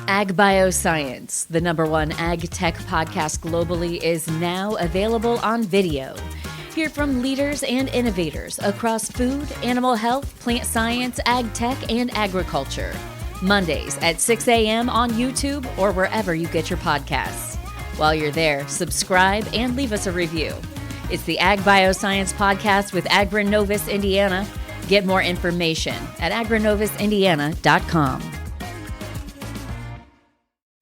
Ag Bioscience, the #1 ag tech podcast globally, is now available on video. Hear from leaders and innovators across food, animal health, plant science, ag tech, and agriculture. Mondays at 6 a.m. on YouTube or wherever you get your podcasts. While you're there, subscribe and leave us a review. It's the Ag Bioscience Podcast with Agronovis Indiana. Get more information at agronovisindiana.com.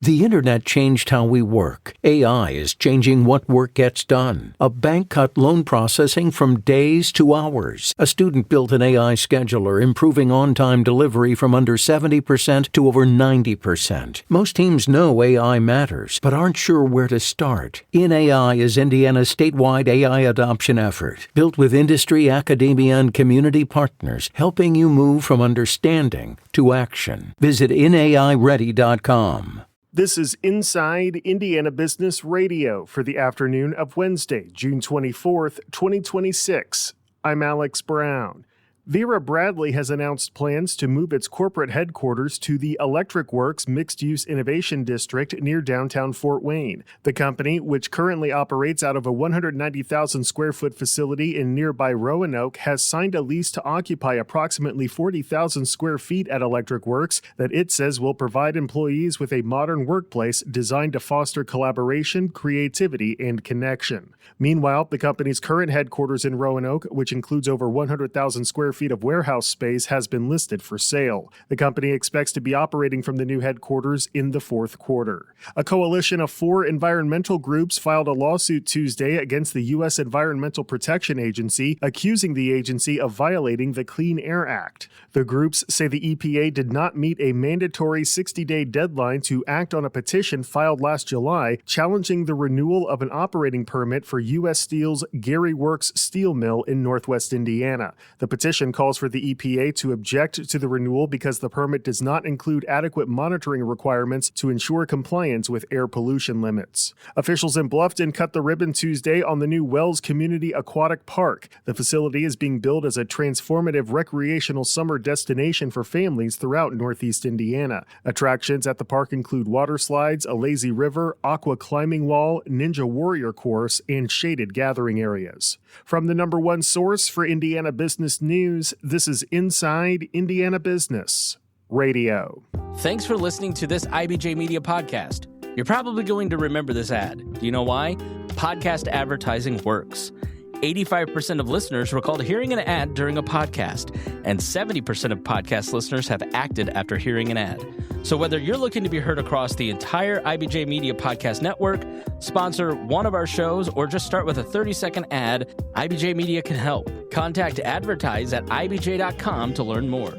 The internet changed how we work. AI is changing what work gets done. A bank cut loan processing from days to hours. A student built an AI scheduler, improving on-time delivery from under 70% to over 90%. Most teams know AI matters, but aren't sure where to start. InAI is Indiana's statewide AI adoption effort, built with industry, academia, and community partners, helping you move from understanding to action. Visit inaiready.com. This is Inside Indiana Business Radio for the afternoon of Wednesday, June 24th, 2026. I'm Alex Brown. Vera Bradley has announced plans to move its corporate headquarters to the Electric Works Mixed-Use Innovation District near downtown Fort Wayne. The company, which currently operates out of a 190,000-square-foot facility in nearby Roanoke, has signed a lease to occupy approximately 40,000 square feet at Electric Works that it says will provide employees with a modern workplace designed to foster collaboration, creativity, and connection. Meanwhile, the company's current headquarters in Roanoke, which includes over 100,000 square feet of warehouse space, has been listed for sale. The company expects to be operating from the new headquarters in the fourth quarter. A coalition of 4 environmental groups filed a lawsuit Tuesday against the U.S. Environmental Protection Agency, accusing the agency of violating the Clean Air Act. The groups say the EPA did not meet a mandatory 60-day deadline to act on a petition filed last July, challenging the renewal of an operating permit for U.S. Steel's Gary Works steel mill in northwest Indiana. The petition calls for the EPA to object to the renewal because the permit does not include adequate monitoring requirements to ensure compliance with air pollution limits. Officials in Bluffton cut the ribbon Tuesday on the new Wells Community Aquatic Park. The facility is being built as a transformative recreational summer destination for families throughout northeast Indiana. Attractions at the park include water slides, a lazy river, aqua climbing wall, ninja warrior course, and shaded gathering areas. From the #1 source for Indiana business news, this is Inside Indiana Business Radio. Thanks for listening to this IBJ Media podcast. You're probably going to remember this ad. Do you know why? Podcast advertising works. 85% of listeners recalled hearing an ad during a podcast, and 70% of podcast listeners have acted after hearing an ad. So whether you're looking to be heard across the entire IBJ Media Podcast Network, sponsor one of our shows, or just start with a 30-second ad, IBJ Media can help. Contact advertise at ibj.com to learn more.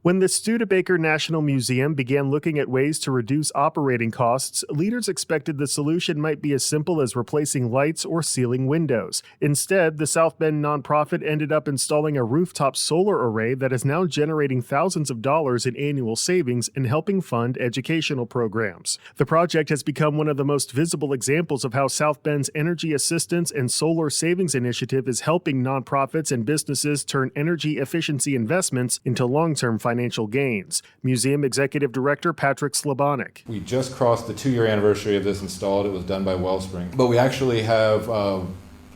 When the Studebaker National Museum began looking at ways to reduce operating costs, leaders expected the solution might be as simple as replacing lights or ceiling windows. Instead, the South Bend nonprofit ended up installing a rooftop solar array that is now generating thousands of dollars in annual savings and helping fund educational programs. The project has become one of the most visible examples of how South Bend's Energy Assistance and Solar Savings Initiative is helping nonprofits and businesses turn energy efficiency investments into long-term financial gains. Museum Executive Director Patrick Slabonik. We just crossed the 2-year anniversary of this installed. It was done by Wellspring. But we actually have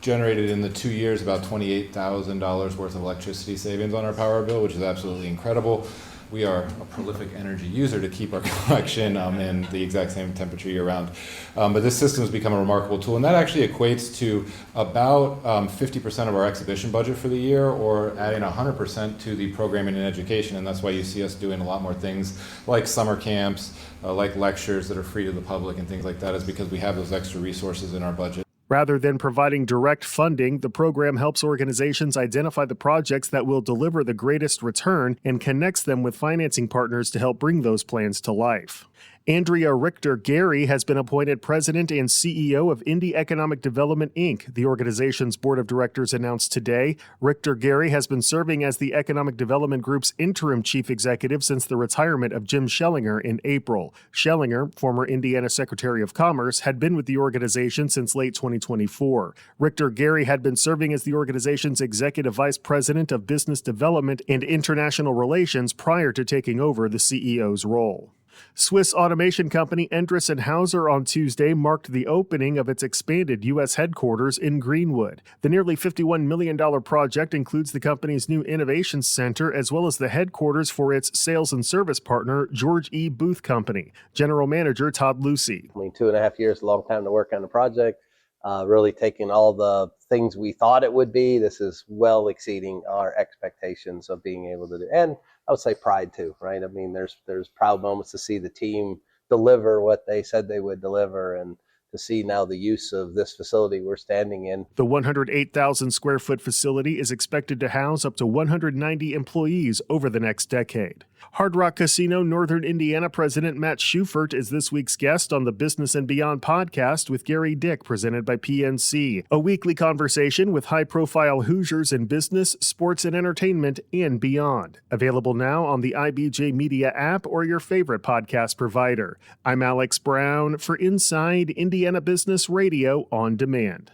generated in the 2 years about $28,000 worth of electricity savings on our power bill, which is absolutely incredible. We are a prolific energy user to keep our collection in the exact same temperature year-round. But this system has become a remarkable tool, and that actually equates to about 50% of our exhibition budget for the year, or adding 100% to the programming and education. And that's why you see us doing a lot more things like summer camps, like lectures that are free to the public and things like that, is because we have those extra resources in our budget. Rather than providing direct funding, the program helps organizations identify the projects that will deliver the greatest return and connects them with financing partners to help bring those plans to life. Andrea Richter-Gary has been appointed president and CEO of Indy Economic Development, Inc., the organization's board of directors announced today. Richter-Gary has been serving as the Economic Development Group's interim chief executive since the retirement of Jim Schellinger in April. Schellinger, former Indiana Secretary of Commerce, had been with the organization since late 2024. Richter-Gary had been serving as the organization's executive vice president of business development and international relations prior to taking over the CEO's role. Swiss automation company Endress & Hauser on Tuesday marked the opening of its expanded U.S. headquarters in Greenwood. The nearly $51 million project includes the company's new innovation center as well as the headquarters for its sales and service partner, George E. Booth Company. General Manager Todd Lucy. 2.5 years, a long time to work on the project. Really taking all the things we thought it would be. This is well exceeding our expectations of being able to do. And I would say pride too, right? I mean, there's proud moments to see the team deliver what they said they would deliver, and to see now the use of this facility we're standing in. The 108,000 square foot facility is expected to house up to 190 employees over the next decade. Hard Rock Casino Northern Indiana President Matt Schufert is this week's guest on the Business and Beyond podcast with Gary Dick, presented by PNC, a weekly conversation with high-profile Hoosiers in business, sports, and entertainment, and beyond. Available now on the IBJ Media app or your favorite podcast provider. I'm Alex Brown for Inside Indiana Business Radio on Demand.